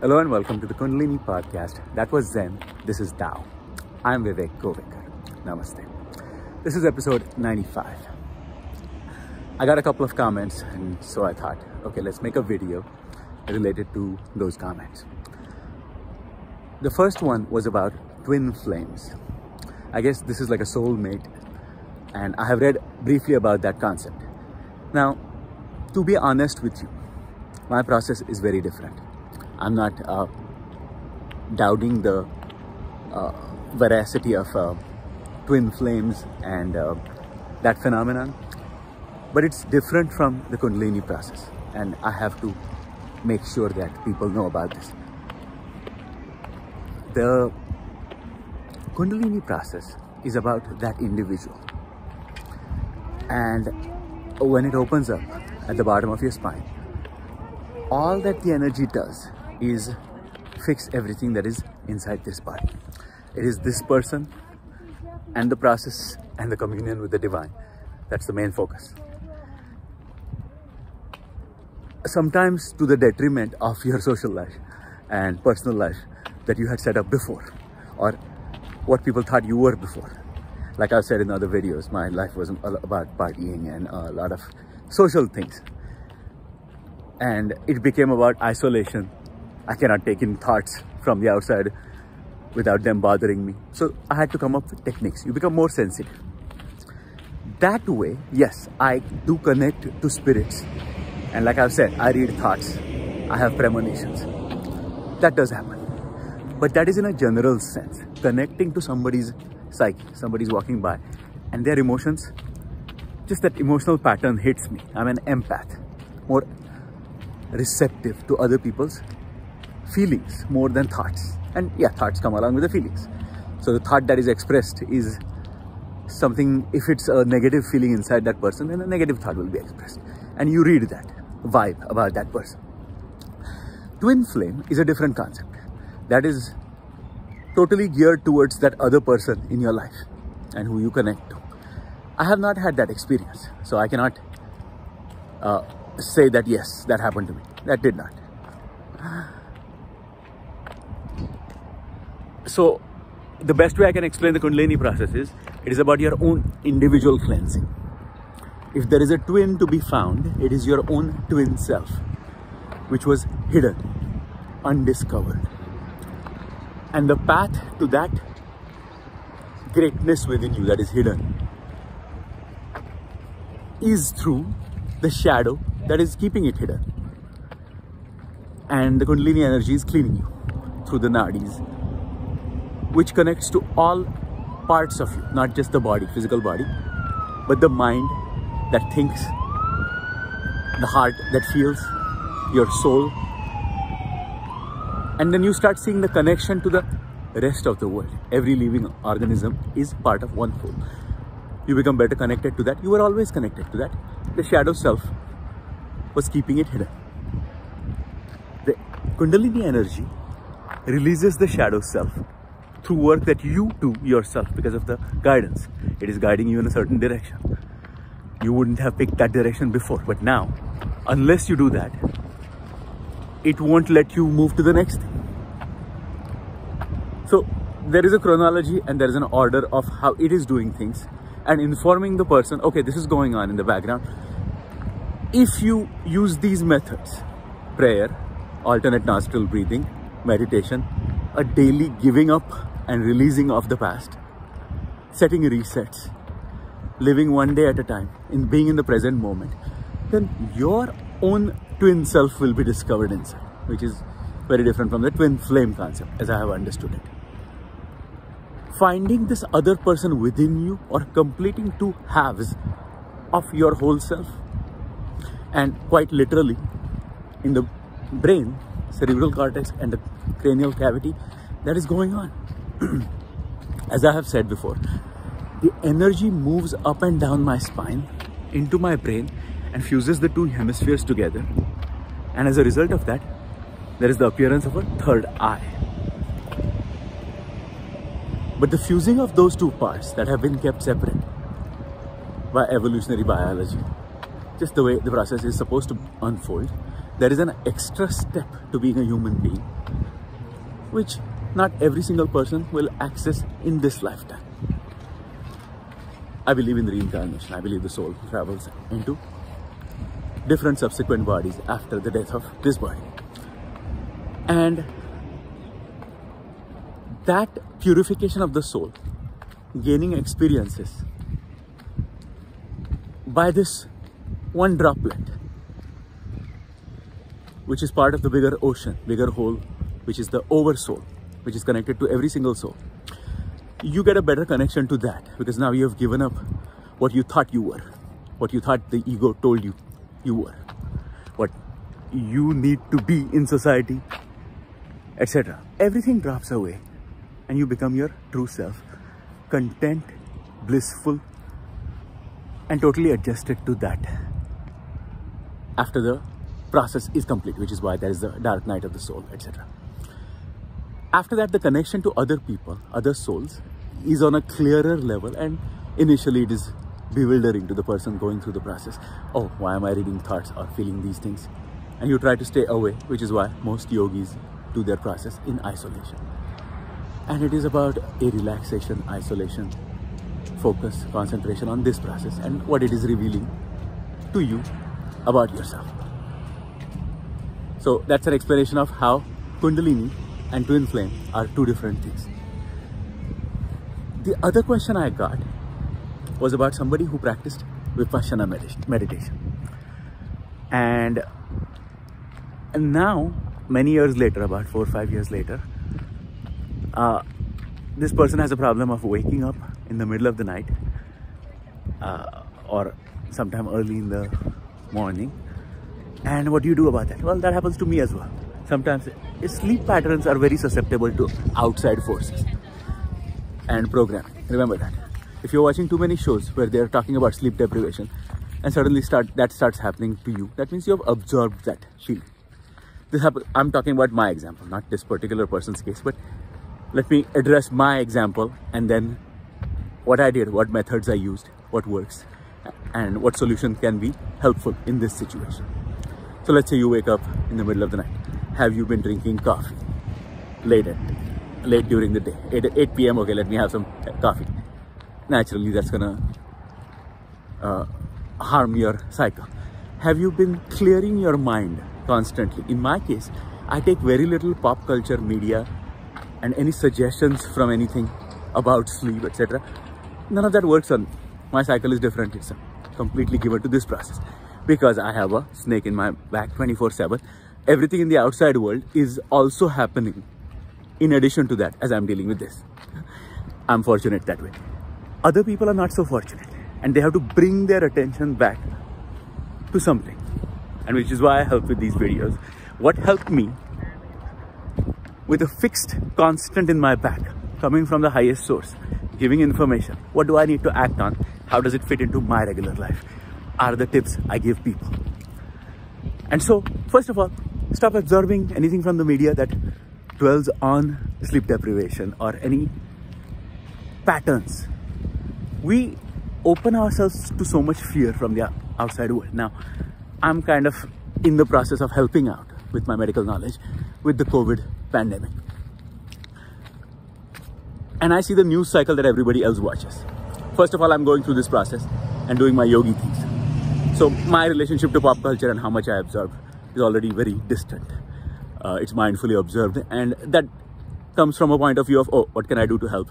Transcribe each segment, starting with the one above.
Hello and welcome to the Kundalini podcast. That was Zen. This is Tao. I'm Vivek Govikar. Namaste. This is episode 95. I got a couple of comments and so I thought, okay, let's make a video related to those comments. The first one was about twin flames. I guess this is like a soulmate, and I have read briefly about that concept. Now, to be honest with you, my process is very different. I'm not doubting the veracity of twin flames and that phenomenon, but it's different from the Kundalini process, and I have to make sure that people know about this. The Kundalini process is about that individual, and when it opens up at the bottom of your spine, all that the energy does is fix everything that is inside this body. It is this person and the process and the communion with the divine. That's the main focus. Sometimes to the detriment of your social life and personal life that you had set up before, or what people thought you were before. Like I've said in other videos, my life was about partying and a lot of social things. And it became about isolation. I cannot take in thoughts from the outside without them bothering me. So I had to come up with techniques. You become more sensitive. That way, yes, I do connect to spirits. And like I've said, I read thoughts. I have premonitions. That does happen. But that is in a general sense. Connecting to somebody's psyche, somebody's walking by, and their emotions, just that emotional pattern hits me. I'm an empath, more receptive to other people's feelings more than thoughts. And yeah, thoughts come along with the feelings. So the thought that is expressed is something, if it's a negative feeling inside that person, then a negative thought will be expressed. And you read that vibe about that person. Twin flame is a different concept. That is totally geared towards that other person in your life and who you connect to. I have not had that experience, so I cannot say that yes, that happened to me. That did not. So the best way I can explain the Kundalini process is, it is about your own individual cleansing. If there is a twin to be found, it is your own twin self, which was hidden, undiscovered. And the path to that greatness within you that is hidden is through the shadow that is keeping it hidden. And the Kundalini energy is cleaning you through the nadis, which connects to all parts of you, not just the body, physical body, but the mind that thinks, the heart that feels, your soul. And then you start seeing the connection to the rest of the world. Every living organism is part of one whole. You become better connected to that. You were always connected to that. The shadow self was keeping it hidden. The Kundalini energy releases the shadow self through work that you do yourself because of the guidance. It is guiding you in a certain direction. You wouldn't have picked that direction before, but now, unless you do that, it won't let you move to the next thing. So there is a chronology and there is an order of how it is doing things and informing the person, okay, this is going on in the background. If you use these methods, prayer, alternate nostril breathing, meditation, a daily giving up and releasing of the past, setting resets, living one day at a time, in being in the present moment, then your own twin self will be discovered inside, which is very different from the twin flame concept as I have understood it. Finding this other person within you, or completing two halves of your whole self, and quite literally in the brain, cerebral cortex and the cranial cavity, that is going on. As I have said before, the energy moves up and down my spine into my brain and fuses the two hemispheres together. And as a result of that, there is the appearance of a third eye. But the fusing of those two parts that have been kept separate by evolutionary biology, just the way the process is supposed to unfold, there is an extra step to being a human being, which not every single person will access in this lifetime. I believe in reincarnation. I believe the soul travels into different subsequent bodies after the death of this body. And that purification of the soul, gaining experiences by this one droplet, which is part of the bigger ocean, bigger whole, which is the oversoul, which is connected to every single soul. You get a better connection to that, because now you have given up what you thought you were, what you thought the ego told you you were, what you need to be in society, etc. Everything drops away and you become your true self, content, blissful, and totally adjusted to that after the process is complete, which is why there is the dark night of the soul, etc. After that, the connection to other people, other souls, is on a clearer level, and initially it is bewildering to the person going through the process. Oh, why am I reading thoughts or feeling these things? And you try to stay away, which is why most yogis do their process in isolation. And it is about a relaxation, isolation, focus, concentration on this process and what it is revealing to you about yourself. So that's an explanation of how Kundalini and twin flame are two different things. The other question I got was about somebody who practiced Vipassana meditation. And now, many years later, about 4 or 5 years later, this person has a problem of waking up in the middle of the night or sometime early in the morning. And what do you do about that? Well, that happens to me as well. Sometimes sleep patterns are very susceptible to outside forces and programming. Remember that. If you're watching too many shows where they're talking about sleep deprivation and suddenly that starts happening to you, that means you have absorbed that feeling. I'm talking about my example, not this particular person's case, but let me address my example and then what I did, what methods I used, what works, and what solution can be helpful in this situation. So let's say you wake up in the middle of the night. Have you been drinking coffee late during the day? 8 p.m. Okay, let me have some coffee. Naturally, that's gonna harm your cycle. Have you been clearing your mind constantly? In my case, I take very little pop culture media and any suggestions from anything about sleep, etc. None of that works on me. My cycle is different. It's completely given to this process because I have a snake in my back 24/7. Everything in the outside world is also happening in addition to that as I'm dealing with this. I'm fortunate that way. Other people are not so fortunate and they have to bring their attention back to something, and which is why I help with these videos. What helped me with a fixed constant in my back coming from the highest source, giving information. What do I need to act on? How does it fit into my regular life? Are the tips I give people. And so, first of all, stop absorbing anything from the media that dwells on sleep deprivation or any patterns. We open ourselves to so much fear from the outside world. Now, I'm kind of in the process of helping out with my medical knowledge with the COVID pandemic. And I see the news cycle that everybody else watches. First of all, I'm going through this process and doing my yogi things. So my relationship to pop culture and how much I absorb is already very distant. It's mindfully observed, and that comes from a point of view of, oh, what can I do to help?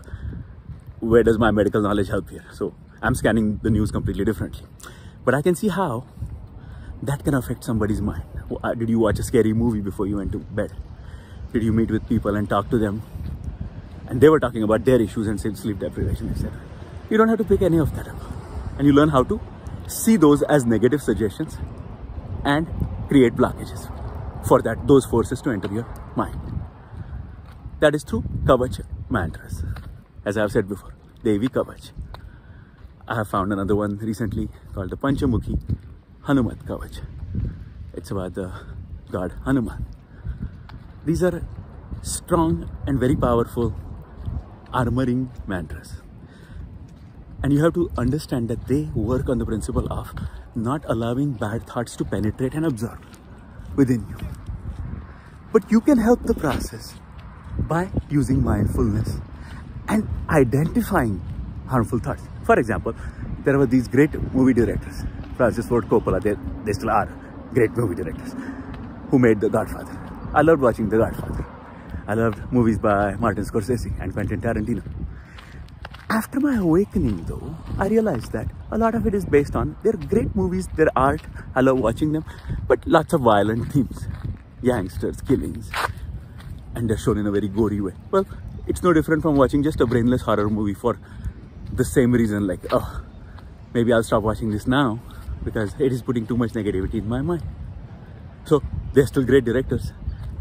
Where does my medical knowledge help here? So I'm scanning the news completely differently. But I can see how that can affect somebody's mind. Did you watch a scary movie before you went to bed? Did you meet with people and talk to them? And they were talking about their issues and sleep deprivation, etc. You don't have to pick any of that up. And you learn how to see those as negative suggestions and create blockages for those forces to enter your mind. That is through Kavach mantras. As I have said before, Devi Kavach. I have found another one recently called the Panchamukhi Hanumat Kavach. It's about the god Hanuman. These are strong and very powerful armoring mantras. And you have to understand that they work on the principle of not allowing bad thoughts to penetrate and absorb within you. But you can help the process by using mindfulness and identifying harmful thoughts. For example, there were these great movie directors, Francis Ford Coppola, they still are great movie directors, who made The Godfather. I loved watching The Godfather. I loved movies by Martin Scorsese and Quentin Tarantino. After my awakening though, I realized that a lot of it is based on, they're great movies, they're art, I love watching them, but lots of violent themes, gangsters, killings, and they're shown in a very gory way. Well, it's no different from watching just a brainless horror movie for the same reason, like, oh, maybe I'll stop watching this now because it is putting too much negativity in my mind. So they're still great directors.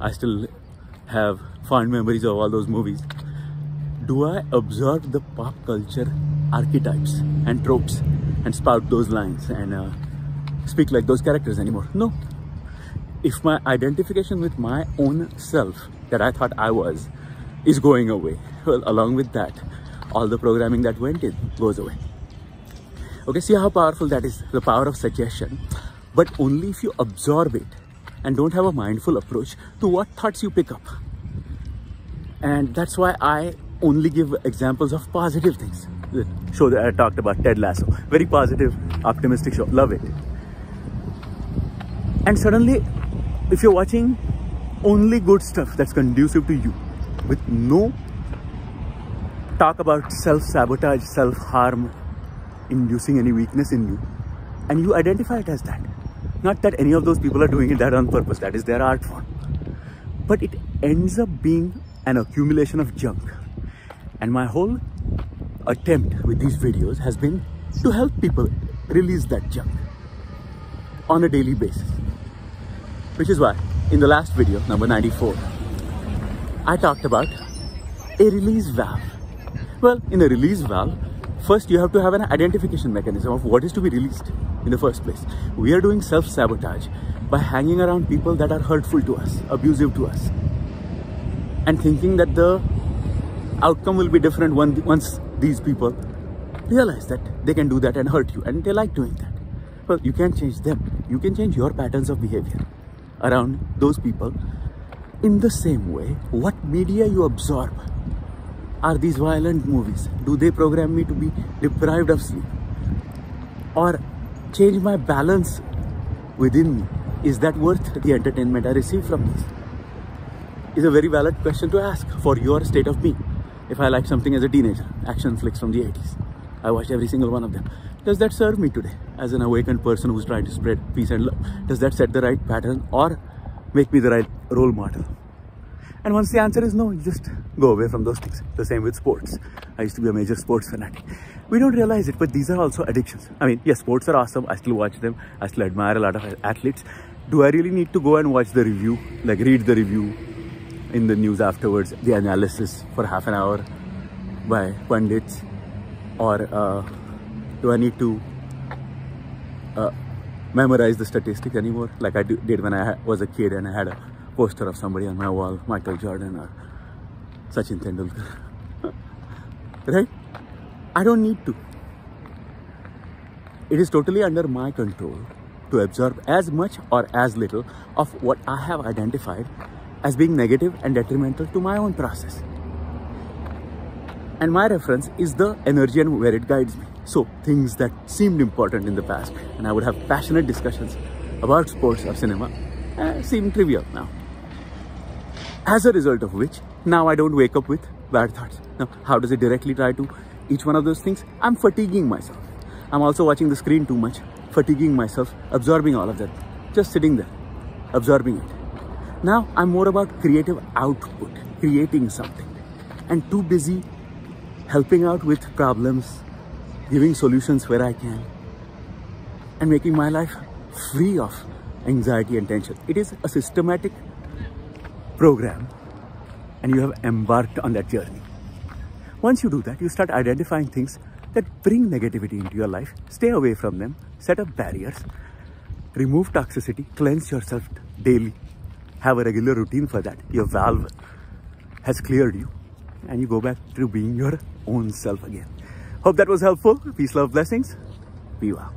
I still have fond memories of all those movies. Do I absorb the pop culture archetypes and tropes and spout those lines and speak like those characters anymore? No. If my identification with my own self that I thought I was is going away, well, along with that, all the programming that went in goes away. Okay, see how powerful that is, the power of suggestion, but only if you absorb it and don't have a mindful approach to what thoughts you pick up. And that's why I only give examples of positive things. The show that I talked about, Ted Lasso, very positive, optimistic show, love it. And suddenly, if you're watching only good stuff that's conducive to you, with no talk about self-sabotage, self-harm, inducing any weakness in you, and you identify it as that. Not that any of those people are doing that on purpose, that is their art form. But it ends up being an accumulation of junk. And my whole attempt with these videos has been to help people release that junk on a daily basis. Which is why in the last video, number 94, I talked about a release valve. Well, in a release valve, first you have to have an identification mechanism of what is to be released in the first place. We are doing self-sabotage by hanging around people that are hurtful to us, abusive to us, and thinking that the outcome will be different once these people realize that they can do that and hurt you, and they like doing that. Well, you can't change them. You can change your patterns of behavior around those people. In the same way, what media you absorb. Are these violent movies? Do they program me to be deprived of sleep? Or change my balance within me? Is that worth the entertainment I receive from this? Is a very valid question to ask for your state of being. If I like something as a teenager, action flicks from the 80s, I watch every single one of them. Does that serve me today as an awakened person who's trying to spread peace and love? Does that set the right pattern or make me the right role model? And once the answer is no, you just go away from those things. The same with sports. I used to be a major sports fanatic. We don't realize it, but these are also addictions. I mean, yes, sports are awesome. I still watch them. I still admire a lot of athletes. Do I really need to go and watch the review, like read the review in the news afterwards, the analysis for half an hour by pundits? Or do I need to memorize the statistics anymore, like I did when I was a kid and I had a poster of somebody on my wall, Michael Jordan or Sachin Tendulkar? Right? I don't need to. It is totally under my control to absorb as much or as little of what I have identified as being negative and detrimental to my own process. And my reference is the energy and where it guides me. So things that seemed important in the past, and I would have passionate discussions about sports or cinema, seem trivial now. As a result of which, now I don't wake up with bad thoughts. Now, how does it directly tie to each one of those things? I'm fatiguing myself. I'm also watching the screen too much, fatiguing myself, absorbing all of that. Just sitting there, absorbing it. Now, I'm more about creative output, creating something. And too busy helping out with problems, giving solutions where I can, and making my life free of anxiety and tension. It is a systematic program, and you have embarked on that journey. Once you do that, you start identifying things that bring negativity into your life, stay away from them, set up barriers, remove toxicity, cleanse yourself daily, have a regular routine for that. Your valve has cleared you, and you go back to being your own self again. Hope that was helpful. Peace, love, blessings. Be well.